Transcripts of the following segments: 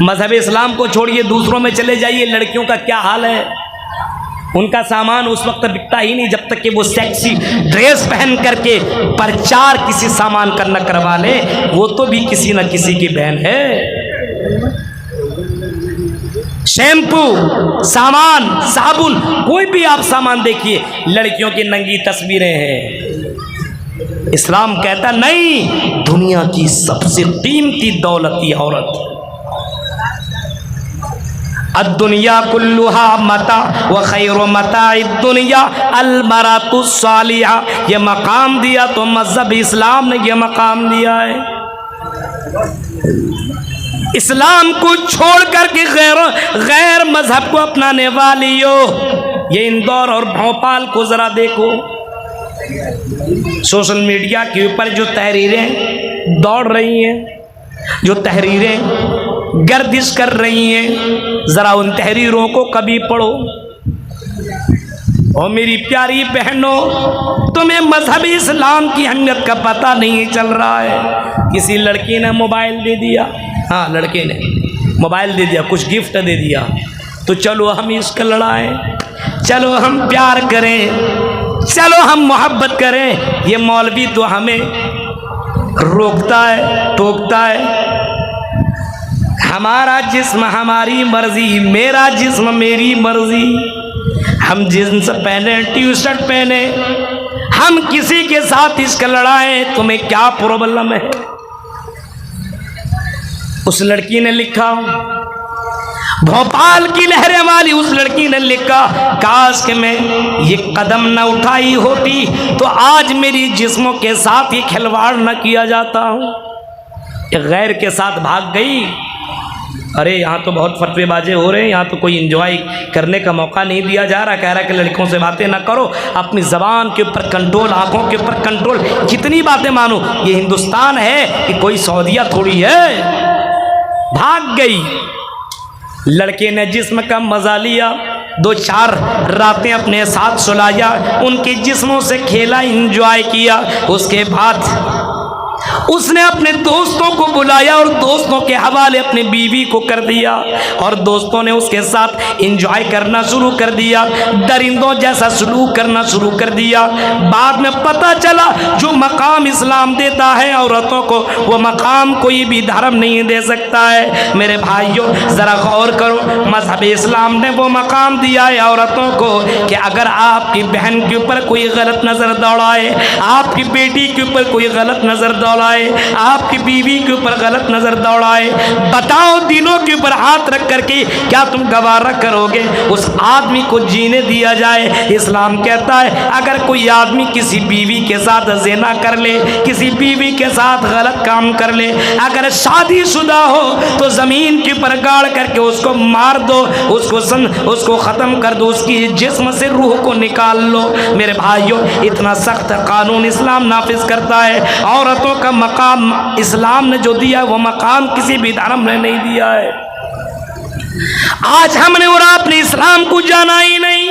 मजहब इस्लाम को छोड़िए, दूसरों में चले जाइए, लड़कियों का क्या हाल है। उनका सामान उस वक्त बिकता ही नहीं जब तक कि वो सेक्सी ड्रेस पहन करके प्रचार किसी सामान का न करवा ले। वो तो भी किसी न किसी की बहन है। शैम्पू, सामान, साबुन, कोई भी आप सामान देखिए, लड़कियों की नंगी तस्वीरें हैं। इस्लाम कहता नहीं, दुनिया की सबसे कीमती दौलत ये औरत। अद्दुनिया कुल्लुहा मता व खैरु मताइ दुनिया अलमरातु सालिहा। ये मकाम दिया तो मजहब इस्लाम ने ये मकाम दिया है। इस्लाम को छोड़ करके गैर मजहब को अपनाने वाली हो। ये इंदौर और भोपाल को जरा देखो, सोशल मीडिया के ऊपर जो तहरीरें दौड़ रही हैं, जो तहरीरें गर्दिश कर रही हैं, जरा उन तहरीरों को कभी पढ़ो। और मेरी प्यारी बहनों, तुम्हें मजहब इस्लाम की अहमियत का पता नहीं चल रहा है। किसी लड़की ने मोबाइल दे दिया, हाँ लड़के ने मोबाइल दे दिया, कुछ गिफ्ट दे दिया, तो चलो हम इश्क लड़ाएं, चलो हम प्यार करें, चलो हम मोहब्बत करें। ये मौलवी तो हमें रोकता है, टोकता है। हमारा जिस्म हमारी मर्जी, मेरा जिस्म मेरी मर्जी। हम जींस पहने, टी शर्ट पहने, हम किसी के साथ इश्क लड़ाएं, तुम्हें क्या प्रॉब्लम है। उस लड़की ने लिखा, भोपाल की लहरें वाली उस लड़की ने लिखा, काश कि मैं ये कदम न उठाई होती तो आज मेरी जिस्मों के साथ ही खिलवाड़ न किया जाता हूँ। गैर के साथ भाग गई। अरे यहाँ तो बहुत फतवेबाजे हो रहे हैं, यहाँ तो कोई एंजॉय करने का मौका नहीं दिया जा रहा। कह रहा है कि लड़कों से बातें ना करो, अपनी ज़बान के ऊपर कंट्रोल, आँखों के ऊपर कंट्रोल। कितनी बातें मानो, ये हिंदुस्तान है कि कोई सऊदीया थोड़ी है। भाग गई। लड़के ने जिस्म का मजा लिया, 2-4 रातें अपने साथ सुलाया, उनके जिस्मों से खेला, एंजॉय किया। उसके बाद उसने अपने दोस्तों को बुलाया और दोस्तों के हवाले अपनी बीवी को कर दिया और दोस्तों ने उसके साथ एंजॉय करना शुरू कर दिया, दरिंदों जैसा सलूक करना शुरू कर दिया। बाद में पता चला जो मकाम इस्लाम देता है औरतों को, वो मकाम कोई भी धर्म नहीं दे सकता है। मेरे भाइयों ज़रा गौर करो, मजहब इस्लाम ने वो मकाम दिया है औरतों को कि अगर आपकी बहन के ऊपर कोई गलत नज़र दौड़ाए, आपकी बेटी के ऊपर कोई गलत नज़र दौड़ाए, आपकी बीवी के ऊपर गलत नजर दौड़ाए, बताओ दिलों के ऊपर हाथ रख करके क्या तुम गवारा करोगे उस आदमी को जीने दिया जाए। इस्लाम कहता है अगर कोई आदमी किसी बीवी के साथ ज़िना कर ले, किसी बीवी के साथ गलत काम कर ले, अगर शादीशुदा हो तो ज़मीन के ऊपर गाड़ करके उसको मार दो, उसको ख़त्म कर दो, उसकी जिस्म से रूह को निकाल लो। मेरे भाइयों इतना सख्त कानून इस्लाम नाफिज करता है। औरतों का मकाम इस्लाम ने जो दिया है वो मकाम किसी भी धर्म ने नहीं दिया है। आज हमने और आपने इस्लाम को जाना ही नहीं,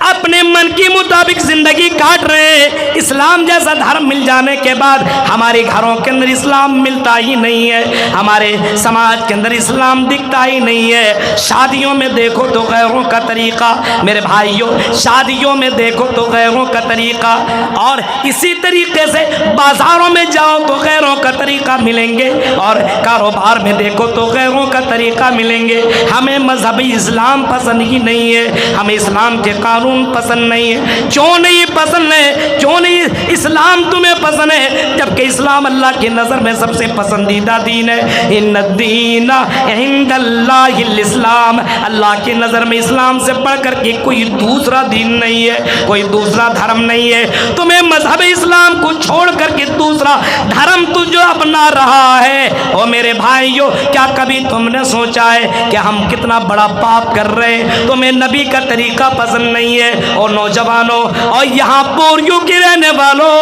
अपने मन के मुताबिक जिंदगी काट रहे हैं। इस्लाम जैसा धर्म मिल जाने के बाद हमारे घरों के अंदर इस्लाम मिलता ही नहीं है, हमारे समाज के अंदर इस्लाम दिखता ही नहीं है। शादियों में देखो तो गैरों का तरीका, मेरे भाइयों शादियों में देखो तो गैरों का तरीका, और इसी तरीके से बाजारों में जाओ तो गैरों का तरीका मिलेंगे, और कारोबार में देखो तो गैरों का तरीका मिलेंगे। हमें मजहबी इस्लाम पसंद ही नहीं है, हमें इस्लाम के कानून पसंद नहीं है। क्यों नहीं पसंद है, क्यों नहीं इस्लाम तुम्हें पसंद है, जबकि इस्लाम अल्लाह की नज़र में सबसे पसंदीदा दीन है। इन्नद्दीना इंदल्लाहिल इस्लाम, अल्लाह की नज़र में इस्लाम से बढ़कर के कोई दूसरा दीन नहीं है, कोई दूसरा धर्म नहीं है। तुम्हें मजहब इस्लाम को छोड़ करके दूसरा धर्म तू जो अपना रहा है, और मेरे भाइयों क्या कभी तुमने सोचा है कि हम कितना बड़ा पाप कर रहे हैं। तुम्हें नबी का तरीका पसंद नहीं है। और नौजवानों और यहाँ बोरियों के रहने वालों,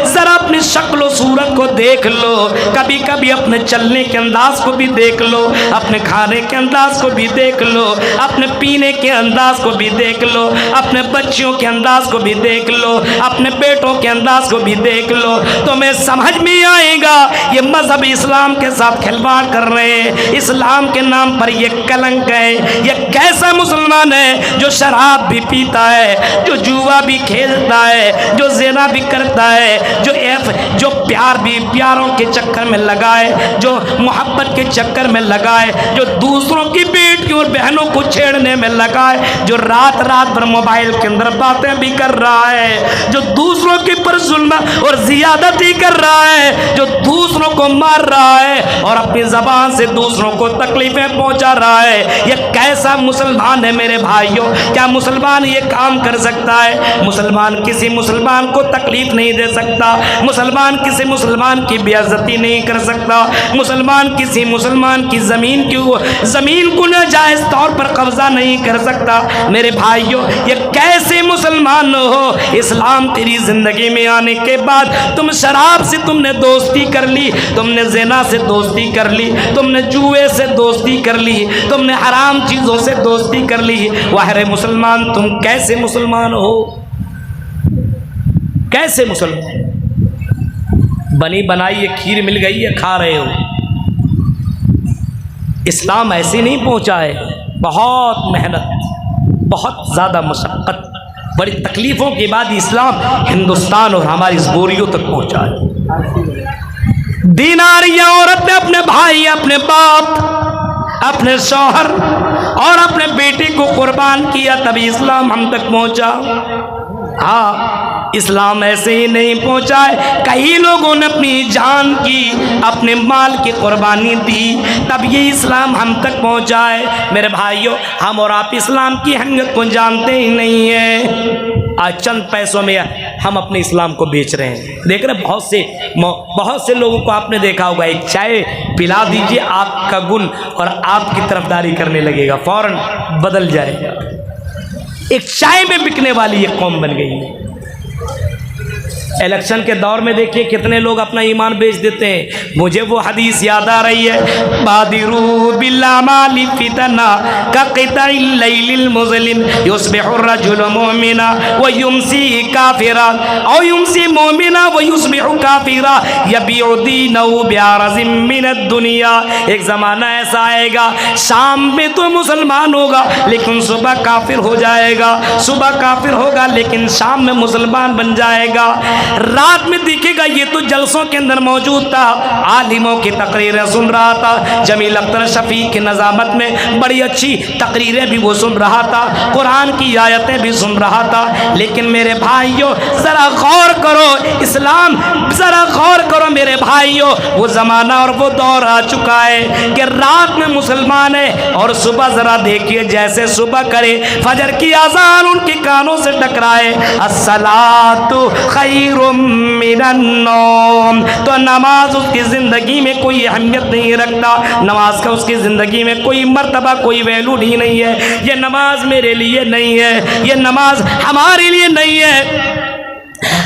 जरा अपनी शक्ल सूरत को देख लो, कभी कभी अपने चलने के अंदाज को भी देख लो, अपने खाने के अंदाज को भी देख लो, अपने पीने के अंदाज को भी देख लो, अपने बच्चियों के अंदाज को भी देख लो, अपने बेटों के अंदाज को भी देख लो, तो मैं समझ में आएगा ये मजहब इस्लाम के साथ खिलवाड़ कर रहे हैं, इस्लाम के नाम पर ये कलंक है। ये कैसा मुसलमान है जो शराब भी पीता है, जो जुआ भी खेलता है, जो ज़िना भी करता है, जो प्यारों के चक्कर में लगाए, जो मोहब्बत के चक्कर में लगाए, जो दूसरों की बेटियों और बहनों को छेड़ने में लगाए, जो रात रात भर मोबाइल के अंदर बातें भी कर रहा है, जो दूसरों के पर जुल्म और ज़ियादती कर रहा है, जो दूसरों को मार रहा है और अपनी ज़बान से दूसरों को तकलीफें पहुंचा रहा है। यह कैसा मुसलमान है मेरे भाइयों? क्या मुसलमान ये काम कर सकता है? मुसलमान किसी मुसलमान को तकलीफ नहीं दे सकता, मुसलमान किसी मुसलमान की बेइज्जती नहीं कर सकता, मुसलमान किसी मुसलमान की ज़मीन को नाजायज़ तौर पर कब्जा नहीं कर सकता। मेरे भाइयों, ये कैसे मुसलमान हो? इस्लाम तेरी ज़िंदगी में आने के बाद तुम शराब से तुमने दोस्ती कर ली, तुमने ज़िना से दोस्ती कर ली, तुमने जुए से दोस्ती कर ली, तुमने हराम चीज़ों से दोस्ती कर ली। वाह रे मुसलमान, तुम कैसे मुसलमान हो? कैसे मुसलमान? बनी बनाई ये खीर मिल गई है, खा रहे हो। इस्लाम ऐसे नहीं पहुंचा है, बहुत मेहनत, बहुत ज़्यादा मशक्क़त, बड़ी तकलीफ़ों के बाद इस्लाम हिंदुस्तान और हमारी इस बोरियों तक पहुंचा है। दीनारिया औरत ने अपने भाई, अपने बाप, अपने शौहर और अपने बेटे को कुर्बान किया, तभी इस्लाम हम तक पहुंचा। हाँ, इस्लाम ऐसे ही नहीं पहुंचा है, कई लोगों ने अपनी जान की, अपने माल की कुर्बानी दी, तब ये इस्लाम हम तक पहुंचा है। मेरे भाइयों, हम और आप इस्लाम की अहमियत को जानते ही नहीं है। आज चंद पैसों में हम अपने इस्लाम को बेच रहे हैं। देख रहे बहुत से लोगों को आपने देखा होगा, एक चाय पिला दीजिए, आपका गुण और आपकी तरफदारी करने लगेगा, फौरन बदल जाएगा। एक चाय में बिकने वाली ये कौम बन गई है। इलेक्शन के दौर में देखिए कितने लोग अपना ईमान बेच देते हैं। मुझे वो हदीस याद आ रही है, बादिरू बिल्लामाली फितना का क़िताइल लैलिल मुज़लिम युस्बिहु रजुलु मुमिना व युमसी काफिरा औ युमसी मुमिना व युस्बिहु काफिरा यबीउ दीनहु बिअरज़िम मिनद दुनिया। एक ज़माना ऐसा आएगा, शाम में तो मुसलमान होगा लेकिन सुबह काफिर हो जाएगा, सुबह काफिर होगा लेकिन शाम में मुसलमान बन जाएगा। रात में दिखेगा, ये तो जलसों के अंदर मौजूद था, आलिमों की तकरीरें सुन रहा था, जमील अख्तर शफी की नज़ामत में बड़ी अच्छी तकरीरें भी वो सुन रहा था, कुरान की आयतें भी सुन रहा था। लेकिन मेरे भाइयों, ज़रा गौर करो, इस्लाम ज़रा गौर करो मेरे भाइयों, वो ज़माना और वो दौर आ चुका है कि रात में मुसलमान है और सुबह ज़रा देखिए, जैसे सुबह करे फजर की अज़ान उनके कानों से टकराए, अस्सलातु खैरुम मिनन नौम, तो नमाज उसकी ज़िंदगी में कोई अहमियत नहीं रखता, नमाज का उसकी ज़िंदगी में कोई मर्तबा, कोई वैल्यू नहीं है। ये नमाज मेरे लिए नहीं है, ये नमाज हमारे लिए नहीं है।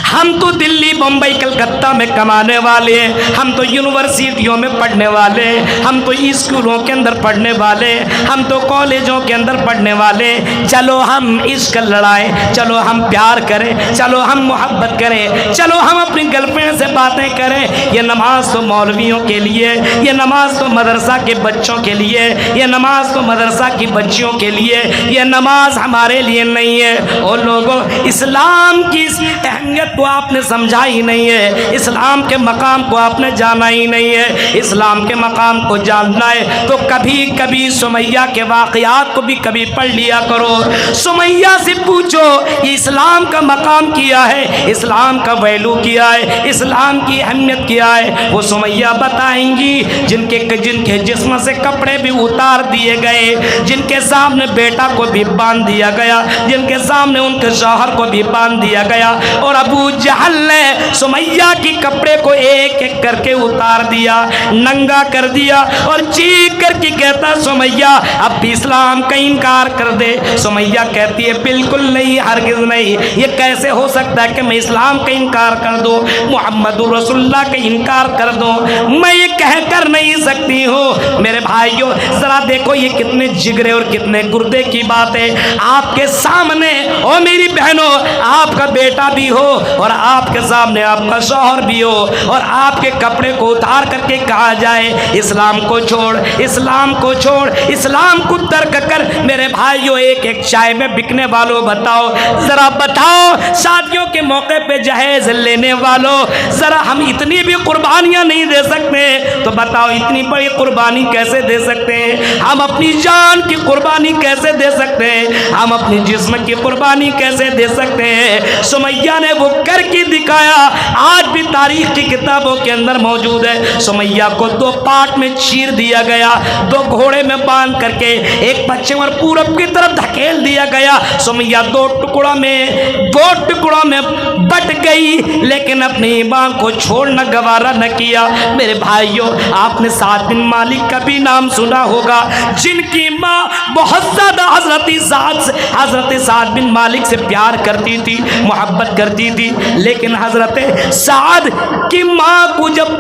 हम तो दिल्ली, बम्बई, कलकत्ता में कमाने वाले हैं, हम तो यूनिवर्सिटियों में पढ़ने वाले, हम तो स्कूलों के अंदर पढ़ने वाले, हम तो कॉलेजों के अंदर पढ़ने वाले। चलो हम इश्क लड़ाएं, चलो हम प्यार करें, चलो हम मोहब्बत करें, चलो हम अपनी गर्लफ्रेंड से बातें करें। ये नमाज तो मौलवियों के लिए, ये नमाज तो मदरसा के बच्चों के लिए, ये नमाज तो मदरसा की बच्चियों के लिए, ये नमाज हमारे लिए नहीं है। और लोगों, इस्लाम की अहमियत को आपने समझा ही नहीं है, इस्लाम के मकाम को आपने जाना ही नहीं है। इस्लाम के मकाम को जानना है तो कभी कभी सुमैया के वाक़यात को भी कभी पढ़ लिया करो। सुमैया से पूछो ये इस्लाम का मकाम किया है, इस्लाम का वैल्यू किया है, इस्लाम की अहमियत किया है, वो सुमैया बताएंगी। जिनके जिस्म से कपड़े भी उतार दिए गए, जिनके सामने बेटा को भी बांध दिया गया, जिनके सामने उनके शौहर को भी बांध दिया गया, और अबू अबू जहल ने सुमैया की कपड़े को एक एक करके उतार दिया, नंगा कर दिया और चीख करके कहता सुमैया अब भी इस्लाम का इनकार कर दे। सुमैया कहती है बिल्कुल नहीं, हरगिज़ नहीं, ये कैसे हो सकता है कि मैं इस्लाम का इनकार कर दूं, मुहम्मदुर रसूलुल्लाह का इनकार कर दूं, मैं ये कह कर नहीं सकती हूँ। मेरे भाइयों जरा देखो ये कितने जिगरे और कितने गुर्दे की बात है। आपके सामने और मेरी बहनों आपका बेटा भी हो और आपके सामने आपका शौहर भी हो और आपके कपड़े को उतार करके कहा जाए इस्लाम को छोड़, इस्लाम को छोड़, इस्लाम को तर्क कर। मेरे भाइयों एक एक चाय में बिकने वालों बताओ, जरा बताओ शादियों के मौके पे जहेज लेने वालों, जरा हम इतनी भी कुर्बानियां नहीं दे सकते तो बताओ इतनी बड़ी कुर्बानी कैसे दे सकते हैं? हम अपनी जान की कुर्बानी कैसे दे सकते हैं? हम अपनी जिस्म की कुर्बानी कैसे दे सकते हैं? सुमैया ने वो करके दिखाया, आज भी तारीख की किताबों के अंदर मौजूद है। सुमैया को दो पार्ट में चीर दिया गया, दो घोड़े में बांध करके एक पश्चिम और पूरब की तरफ धकेल दिया गया। सुमैया दो टुकड़ों में बट गई, लेकिन अपने ईमान को छोड़ना गवारा न किया। मेरे भाइयों आपने साद बिन मालिक का भी नाम सुना होगा, जिनकी माँ बहुत ज़्यादा हजरत साद बिन मालिक से प्यार करती थी, मोहब्बत करती थी। लेकिन हजरत साद की माँ को जब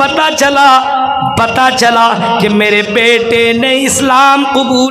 पता चला कि मेरे बेटे ने इस्लाम कबूल